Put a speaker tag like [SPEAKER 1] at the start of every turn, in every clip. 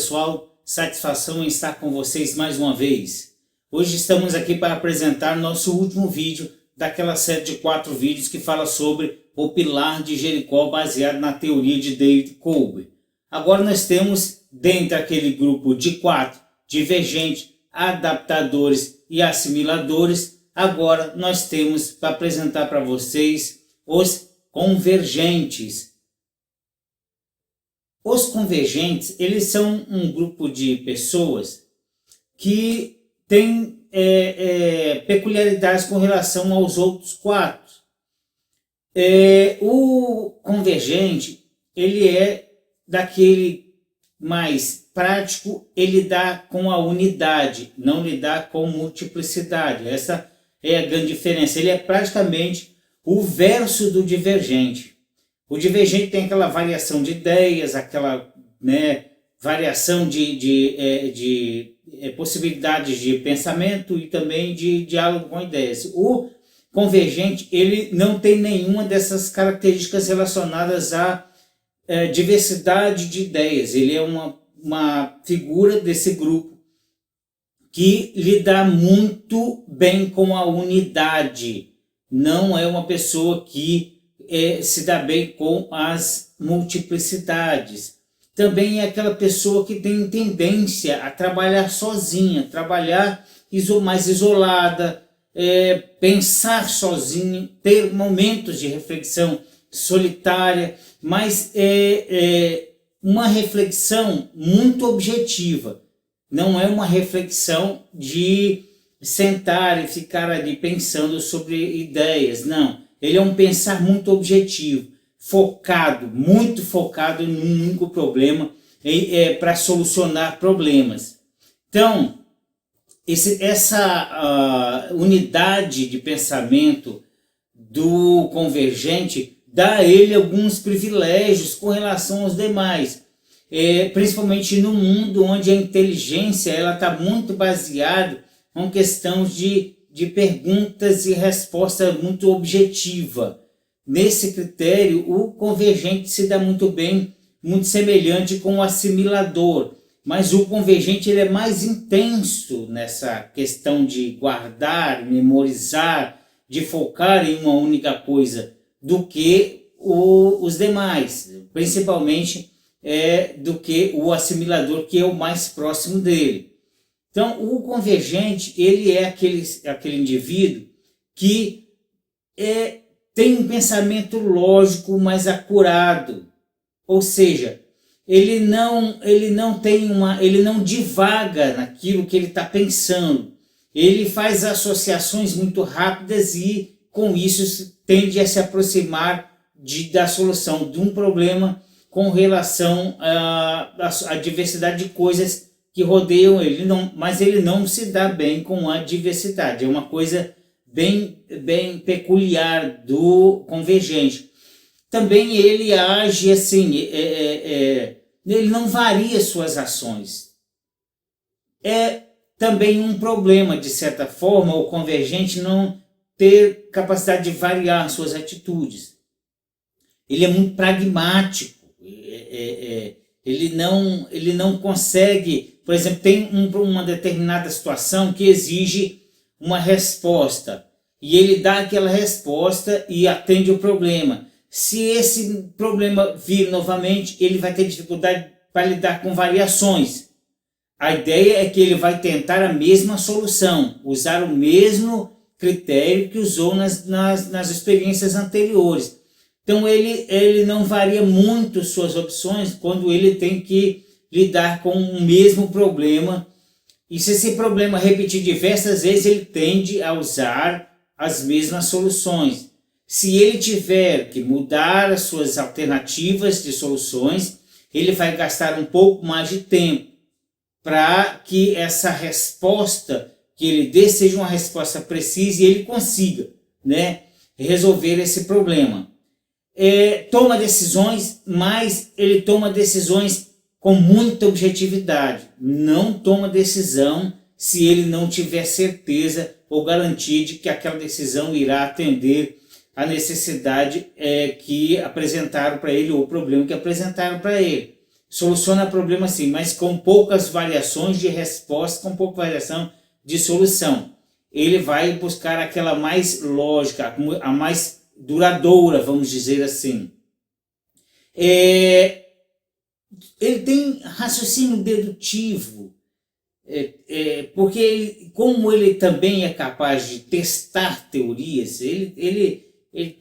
[SPEAKER 1] pessoal, satisfação em estar com vocês mais uma vez. Hoje estamos aqui para apresentar nosso último vídeo daquela série de 4 vídeos que fala sobre o pilar de Jericó baseado na teoria de David Kolbe. Agora nós temos dentro daquele grupo de 4, divergentes, adaptadores e assimiladores, agora nós temos para apresentar para vocês os convergentes. Os convergentes, eles são um grupo de pessoas que têm peculiaridades com relação aos outros 4. O convergente, ele é daquele mais prático, ele dá com a unidade, não lidar com multiplicidade. Essa é a grande diferença. Ele é praticamente o verso do divergente. O divergente tem aquela variação de ideias, aquela variação de possibilidades de pensamento e também de diálogo com ideias. O convergente, ele não tem nenhuma dessas características relacionadas à diversidade de ideias. Ele é uma figura desse grupo que lida muito bem com a unidade. Não é uma pessoa que se dá bem com as multiplicidades. Também é aquela pessoa que tem tendência a trabalhar sozinha, trabalhar mais isolada, pensar sozinho, ter momentos de reflexão solitária, mas uma reflexão muito objetiva. Não é uma reflexão de sentar e ficar ali pensando sobre ideias, não. Ele é um pensar muito objetivo, muito focado em um único problema, para solucionar problemas. Então, essa unidade de pensamento do convergente dá a ele alguns privilégios com relação aos demais, principalmente no mundo onde a inteligência está muito baseada em questões de perguntas e resposta muito objetiva. Nesse critério, o convergente se dá muito bem, muito semelhante com o assimilador, mas o convergente ele é mais intenso nessa questão de guardar, memorizar, de focar em uma única coisa, do que os demais, principalmente do que o assimilador, que é o mais próximo dele. Então, o convergente, ele é aquele indivíduo que tem um pensamento lógico mais acurado. Ou seja, ele não divaga naquilo que ele está pensando. Ele faz associações muito rápidas e, com isso, tende a se aproximar da solução de um problema com relação à diversidade de coisas que rodeiam ele, mas ele não se dá bem com a diversidade. É uma coisa bem peculiar do convergente. Também ele age assim, ele não varia suas ações. É também um problema, de certa forma, o convergente não ter capacidade de variar suas atitudes. Ele é muito pragmático. Ele não consegue. Por exemplo, tem uma determinada situação que exige uma resposta e ele dá aquela resposta e atende o problema. Se esse problema vir novamente, ele vai ter dificuldade para lidar com variações. A ideia é que ele vai tentar a mesma solução, usar o mesmo critério que usou nas experiências anteriores. Então ele não varia muito suas opções quando ele tem que lidar com o mesmo problema, e se esse problema repetir diversas vezes, ele tende a usar as mesmas soluções. Se ele tiver que mudar as suas alternativas de soluções, ele vai gastar um pouco mais de tempo para que essa resposta que ele dê seja uma resposta precisa e ele consiga resolver esse problema. Toma decisões, mas ele toma decisões com muita objetividade. Não toma decisão se ele não tiver certeza ou garantia de que aquela decisão irá atender a necessidade que apresentaram para ele ou o problema que apresentaram para ele. soluciona problema sim, mas com poucas variações de resposta, com pouca variação de solução. Ele vai buscar aquela mais lógica, a mais duradoura, vamos dizer assim. Ele tem raciocínio dedutivo, porque como ele também é capaz de testar teorias, ele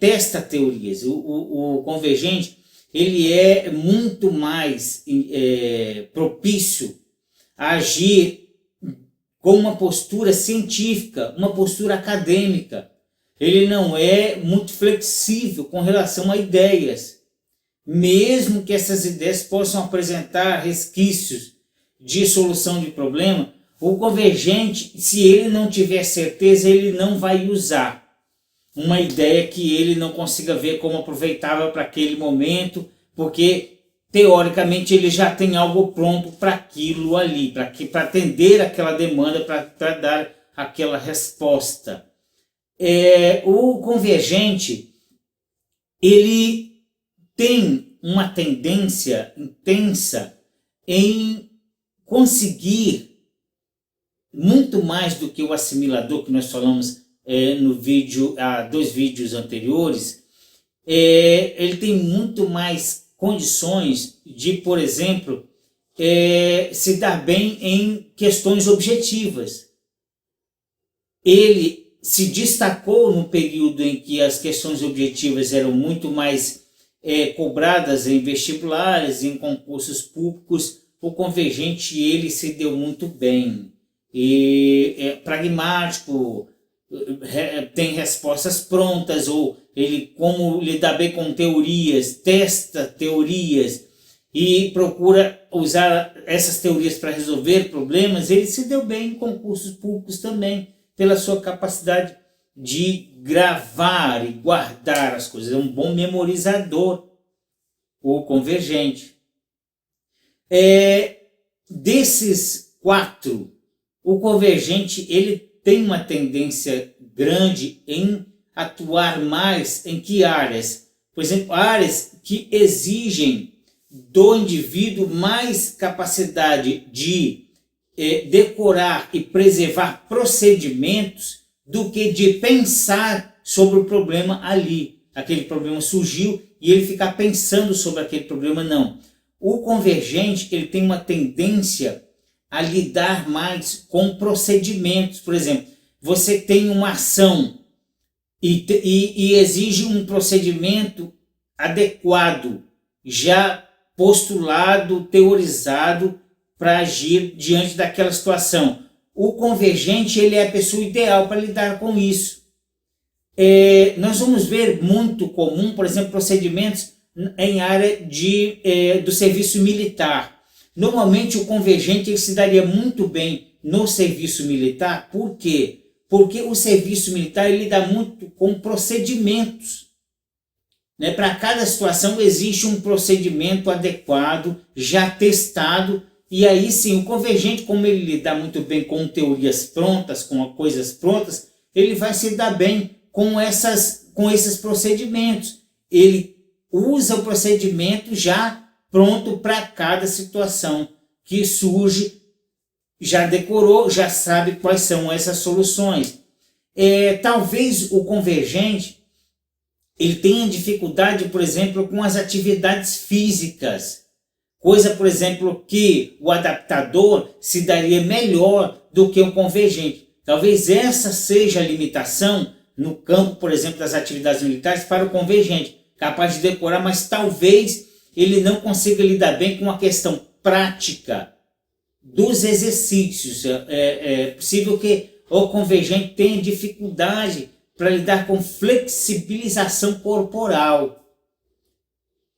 [SPEAKER 1] testa teorias. O convergente ele é muito mais propício a agir com uma postura científica, uma postura acadêmica. Ele não é muito flexível com relação a ideias. Mesmo que essas ideias possam apresentar resquícios de solução de problema, o convergente, se ele não tiver certeza, ele não vai usar uma ideia que ele não consiga ver como aproveitável para aquele momento, porque teoricamente ele já tem algo pronto para aquilo ali, para atender aquela demanda, para dar aquela resposta. O convergente, ele tem uma tendência intensa em conseguir muito mais do que o assimilador que nós falamos no vídeo, há 2 vídeos anteriores. Ele tem muito mais condições de, por exemplo, se dar bem em questões objetivas. Ele se destacou no período em que as questões objetivas eram muito mais cobradas em vestibulares, em concursos públicos. O convergente ele se deu muito bem, e é pragmático, tem respostas prontas, ou ele, como lidar bem com teorias, testa teorias e procura usar essas teorias para resolver problemas. Ele se deu bem em concursos públicos também, pela sua capacidade de gravar e guardar as coisas. É um bom memorizador, o convergente. Desses 4, o convergente ele tem uma tendência grande em atuar mais em que áreas? Por exemplo, áreas que exigem do indivíduo mais capacidade de decorar e preservar procedimentos do que de pensar sobre o problema ali. Aquele problema surgiu e ele ficar pensando sobre aquele problema, não. O convergente ele tem uma tendência a lidar mais com procedimentos. Por exemplo, você tem uma ação e exige um procedimento adequado, já postulado, teorizado para agir diante daquela situação. O convergente ele é a pessoa ideal para lidar com isso. Nós vamos ver muito comum, por exemplo, procedimentos em área do serviço militar. Normalmente o convergente ele se daria muito bem no serviço militar. Por quê? Porque o serviço militar ele lida muito com procedimentos. Para cada situação existe um procedimento adequado, já testado, e aí sim, o convergente, como ele lida muito bem com teorias prontas, com coisas prontas, ele vai se dar bem com esses procedimentos. Ele usa o procedimento já pronto para cada situação que surge, já decorou, já sabe quais são essas soluções. Talvez o convergente ele tenha dificuldade, por exemplo, com as atividades físicas. Coisa, por exemplo, que o adaptador se daria melhor do que o convergente. Talvez essa seja a limitação no campo, por exemplo, das atividades militares para o convergente. Capaz de decorar, mas talvez ele não consiga lidar bem com a questão prática dos exercícios. É possível que o convergente tenha dificuldade para lidar com flexibilização corporal.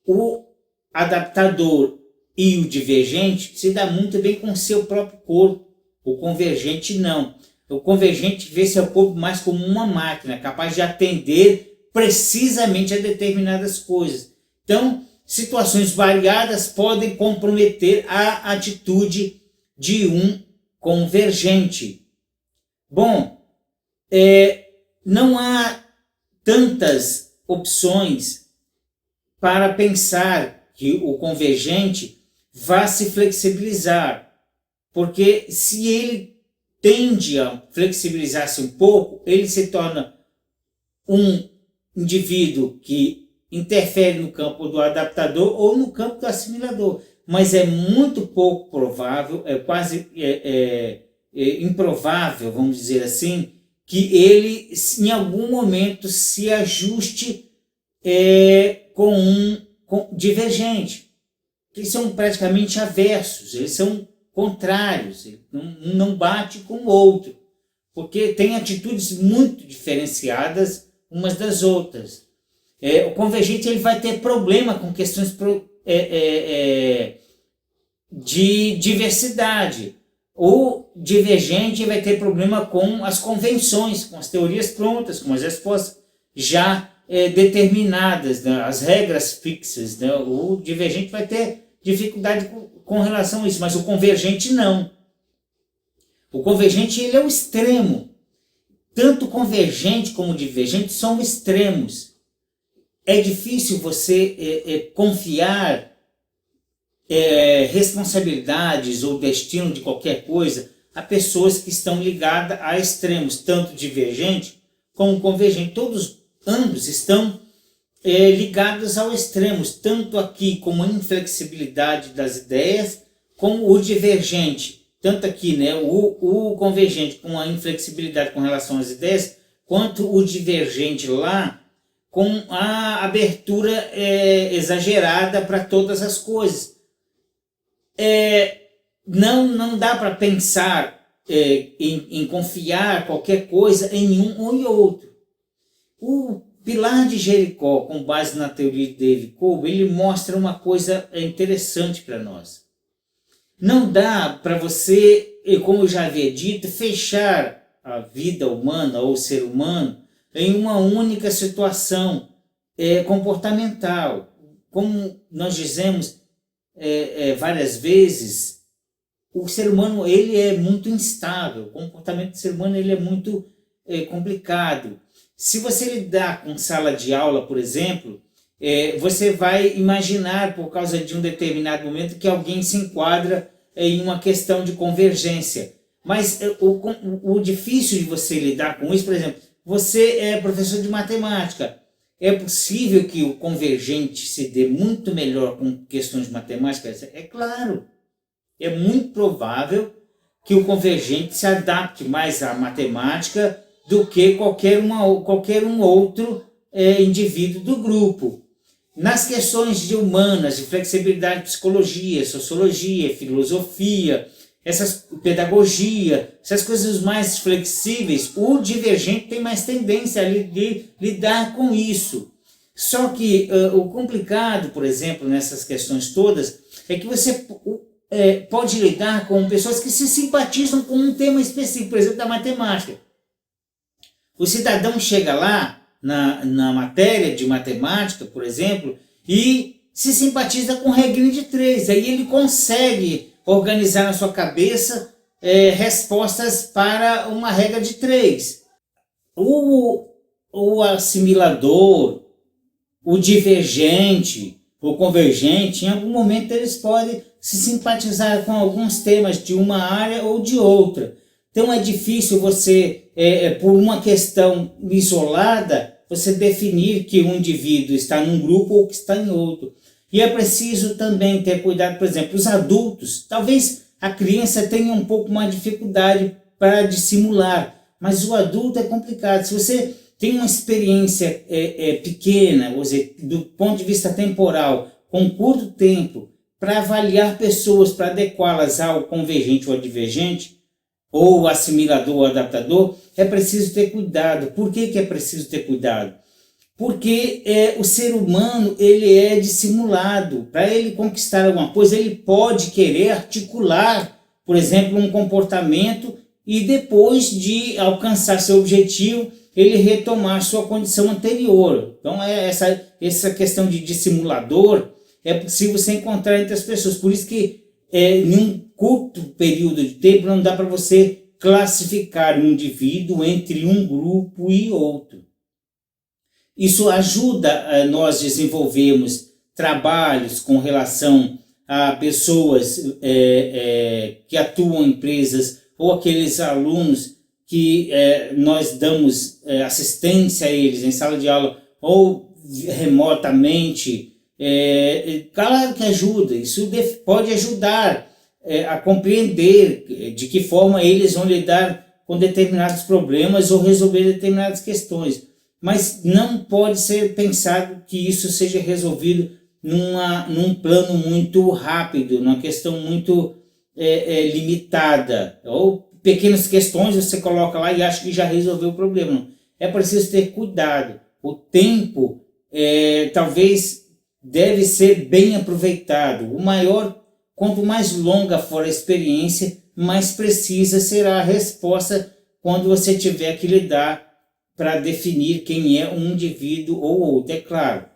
[SPEAKER 1] O adaptador e o divergente se dá muito bem com o seu próprio corpo. O convergente não. O convergente vê seu corpo mais como uma máquina, capaz de atender precisamente a determinadas coisas. Então, situações variadas podem comprometer a atitude de um convergente. Bom, não há tantas opções para pensar que o convergente vá se flexibilizar, porque se ele tende a flexibilizar-se um pouco, ele se torna um indivíduo que interfere no campo do adaptador ou no campo do assimilador, mas é muito pouco provável, é quase improvável, vamos dizer assim, que ele em algum momento se ajuste com um divergente. Eles são praticamente aversos, eles são contrários, um não bate com o outro, porque tem atitudes muito diferenciadas umas das outras. O convergente ele vai ter problema com questões de diversidade. O divergente vai ter problema com as convenções, com as teorias prontas, com as respostas já determinadas, né? As regras fixas. Né? O divergente vai ter dificuldade com relação a isso, mas o convergente não. O convergente ele é o extremo. Tanto convergente como divergente são extremos. É difícil você confiar responsabilidades ou destino de qualquer coisa a pessoas que estão ligadas a extremos, tanto divergente como convergente. Ambos estão ligados ao extremos, tanto aqui como a inflexibilidade das ideias, como o divergente. Tanto aqui, né, o convergente com a inflexibilidade com relação às ideias, quanto o divergente lá com a abertura exagerada para todas as coisas. Não dá para pensar em confiar qualquer coisa em um ou em outro. O pilar de Jericó, com base na teoria de David Kolbe, ele mostra uma coisa interessante para nós. Não dá para você, como eu já havia dito, fechar a vida humana ou o ser humano em uma única situação comportamental. Como nós dizemos várias vezes, o ser humano ele é muito instável, o comportamento do ser humano ele é muito complicado. Se você lidar com sala de aula, por exemplo, você vai imaginar, por causa de um determinado momento, que alguém se enquadra em uma questão de convergência. Mas o difícil de você lidar com isso, por exemplo, você é professor de matemática. É possível que o convergente se dê muito melhor com questões de matemática? É claro. É muito provável que o convergente se adapte mais à matemática do que qualquer um outro indivíduo do grupo. Nas questões de humanas, de flexibilidade, psicologia, sociologia, filosofia, pedagogia, essas coisas mais flexíveis, o divergente tem mais tendência a lidar com isso. Só que o complicado, por exemplo, nessas questões todas, é que você pode lidar com pessoas que se simpatizam com um tema específico, por exemplo, da matemática. O cidadão chega lá, na matéria de matemática, por exemplo, e se simpatiza com regrinha de 3. Aí ele consegue organizar na sua cabeça respostas para uma regra de 3. O assimilador, o divergente, o convergente, em algum momento eles podem se simpatizar com alguns temas de uma área ou de outra. Então é difícil você, por uma questão isolada, você definir que um indivíduo está num grupo ou que está em outro. E é preciso também ter cuidado, por exemplo, os adultos. Talvez a criança tenha um pouco mais de dificuldade para dissimular, mas o adulto é complicado. Se você tem uma experiência pequena, ou seja, do ponto de vista temporal, com curto tempo, para avaliar pessoas, para adequá-las ao convergente ou ao divergente, ou assimilador ou adaptador, é preciso ter cuidado. Por que é preciso ter cuidado? Porque o ser humano ele é dissimulado. Para ele conquistar alguma coisa, ele pode querer articular, por exemplo, um comportamento e depois de alcançar seu objetivo, ele retomar sua condição anterior. Então, essa questão de dissimulador é possível você encontrar entre as pessoas. Por isso que em um curto período de tempo não dá para você classificar um indivíduo entre um grupo e outro. Isso ajuda a nós desenvolvermos trabalhos com relação a pessoas que atuam em empresas ou aqueles alunos que nós damos assistência a eles em sala de aula ou remotamente. Claro que ajuda, isso pode ajudar a compreender de que forma eles vão lidar com determinados problemas ou resolver determinadas questões. Mas não pode ser pensado que isso seja resolvido num plano muito rápido, numa questão muito limitada. Ou pequenas questões você coloca lá e acha que já resolveu o problema. Não. É preciso ter cuidado. O tempo talvez deve ser bem aproveitado. Quanto mais longa for a experiência, mais precisa será a resposta quando você tiver que lidar para definir quem é um indivíduo ou outro. É claro,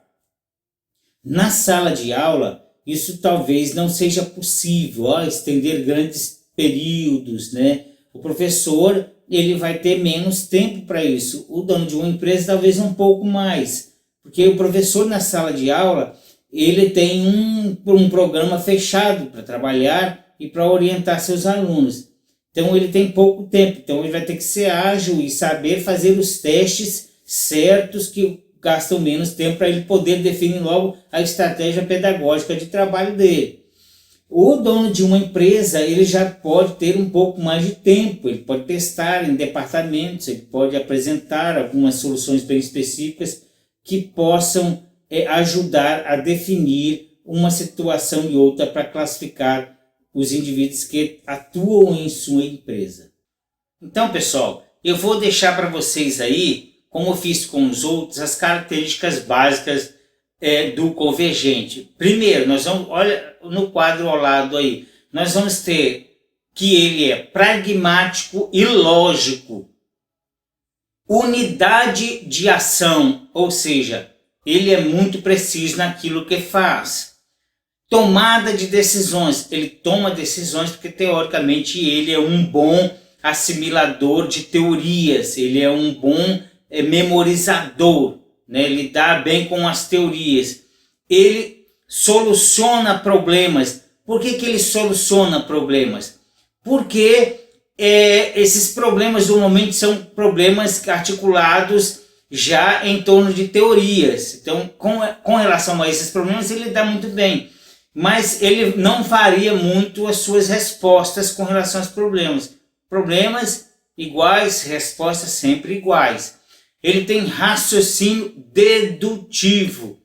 [SPEAKER 1] na sala de aula, isso talvez não seja possível, estender grandes períodos, né? O professor ele vai ter menos tempo para isso. O dono de uma empresa talvez um pouco mais, porque o professor na sala de aula ele tem um programa fechado para trabalhar e para orientar seus alunos. Então ele tem pouco tempo, então ele vai ter que ser ágil e saber fazer os testes certos que gastam menos tempo para ele poder definir logo a estratégia pedagógica de trabalho dele. O dono de uma empresa ele já pode ter um pouco mais de tempo, ele pode testar em departamentos, ele pode apresentar algumas soluções bem específicas que possam ajudar a definir uma situação e outra para classificar os indivíduos que atuam em sua empresa. Então, pessoal, eu vou deixar para vocês aí, como eu fiz com os outros, as características básicas do convergente. Primeiro, nós vamos, olha no quadro ao lado aí, nós vamos ter que ele é pragmático e lógico, unidade de ação, ou seja, ele é muito preciso naquilo que faz. Tomada de decisões, ele toma decisões porque teoricamente ele é um bom assimilador de teorias, ele é um bom memorizador, né? Ele dá bem com as teorias, ele soluciona problemas. Por que ele soluciona problemas? Porque esses problemas normalmente são problemas articulados já em torno de teorias. Então, com relação a esses problemas, ele dá muito bem. Mas ele não varia muito as suas respostas com relação aos problemas. Problemas iguais, respostas sempre iguais. Ele tem raciocínio dedutivo.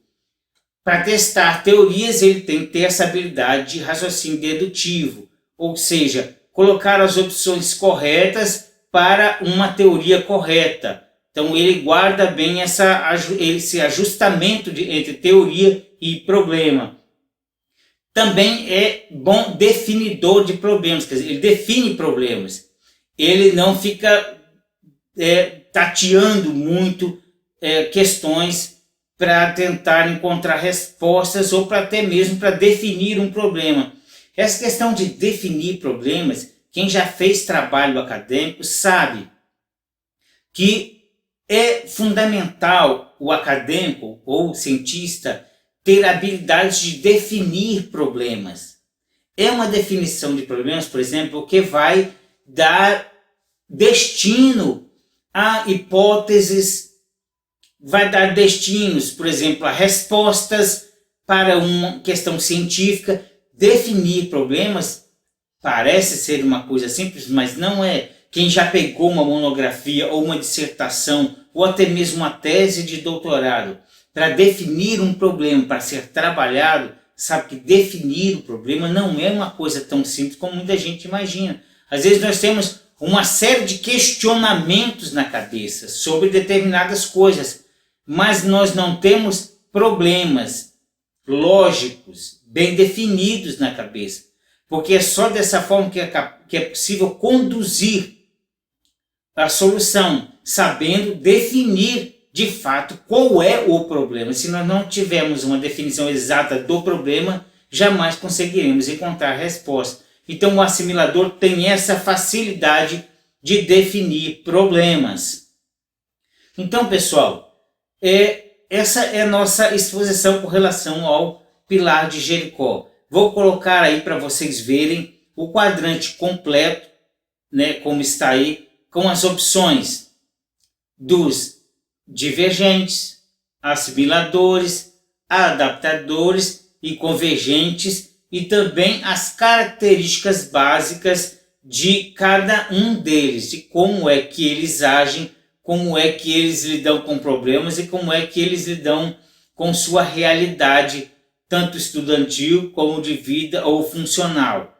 [SPEAKER 1] Para testar teorias, ele tem que ter essa habilidade de raciocínio dedutivo. Ou seja, colocar as opções corretas para uma teoria correta. Então ele guarda bem esse ajustamento entre teoria e problema. Também é bom definidor de problemas, quer dizer, ele define problemas. Ele não fica tateando muito questões para tentar encontrar respostas ou para até mesmo para definir um problema. Essa questão de definir problemas, quem já fez trabalho acadêmico sabe que é fundamental o acadêmico ou o cientista ter habilidade de definir problemas. É uma definição de problemas, por exemplo, que vai dar destino a hipóteses, vai dar destinos, por exemplo, a respostas para uma questão científica. Definir problemas parece ser uma coisa simples, mas não é. Quem já pegou uma monografia ou uma dissertação ou até mesmo uma tese de doutorado para definir um problema para ser trabalhado, sabe que definir o problema não é uma coisa tão simples como muita gente imagina. Às vezes nós temos uma série de questionamentos na cabeça sobre determinadas coisas, mas nós não temos problemas lógicos, bem definidos na cabeça. Porque é só dessa forma que é possível conduzir a solução, sabendo definir de fato qual é o problema. Se nós não tivermos uma definição exata do problema, jamais conseguiremos encontrar a resposta. Então o assimilador tem essa facilidade de definir problemas. Então, pessoal, essa é a nossa exposição com relação ao pilar de Jericó. Vou colocar aí para vocês verem o quadrante completo, né, como está aí, com as opções dos divergentes, assimiladores, adaptadores e convergentes, e também as características básicas de cada um deles, de como é que eles agem, como é que eles lidam com problemas e como é que eles lidam com sua realidade, tanto estudantil como de vida ou funcional.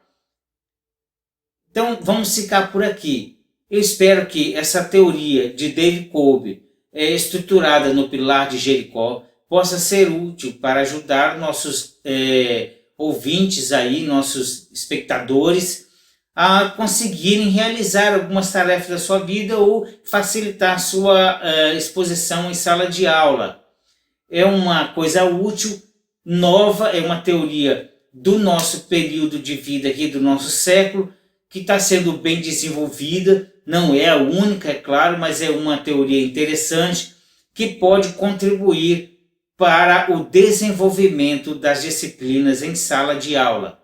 [SPEAKER 1] Então vamos ficar por aqui. Eu espero que essa teoria de David Kolbe, estruturada no pilar de Jericó, possa ser útil para ajudar nossos ouvintes aí, nossos espectadores, a conseguirem realizar algumas tarefas da sua vida ou facilitar sua exposição em sala de aula. É uma coisa útil, nova, é uma teoria do nosso período de vida aqui, do nosso século, que está sendo bem desenvolvida. Não é a única, é claro, mas é uma teoria interessante que pode contribuir para o desenvolvimento das disciplinas em sala de aula.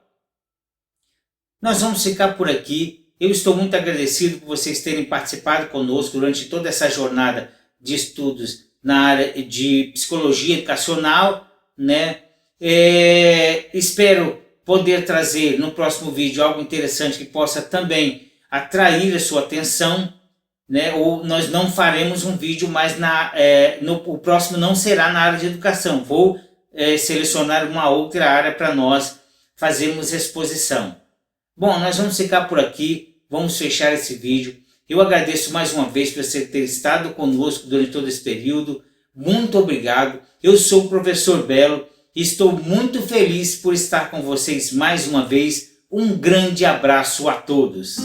[SPEAKER 1] Nós vamos ficar por aqui. Eu estou muito agradecido por vocês terem participado conosco durante toda essa jornada de estudos na área de psicologia educacional, né? Espero poder trazer no próximo vídeo algo interessante que possa também atrair a sua atenção, né? Ou nós não faremos um vídeo mais o próximo não será na área de educação. Vou selecionar uma outra área para nós fazermos exposição. Bom, nós vamos ficar por aqui, vamos fechar esse vídeo. Eu agradeço mais uma vez por você ter estado conosco durante todo esse período. Muito obrigado. Eu sou o professor Belo e estou muito feliz por estar com vocês mais uma vez. Um grande abraço a todos.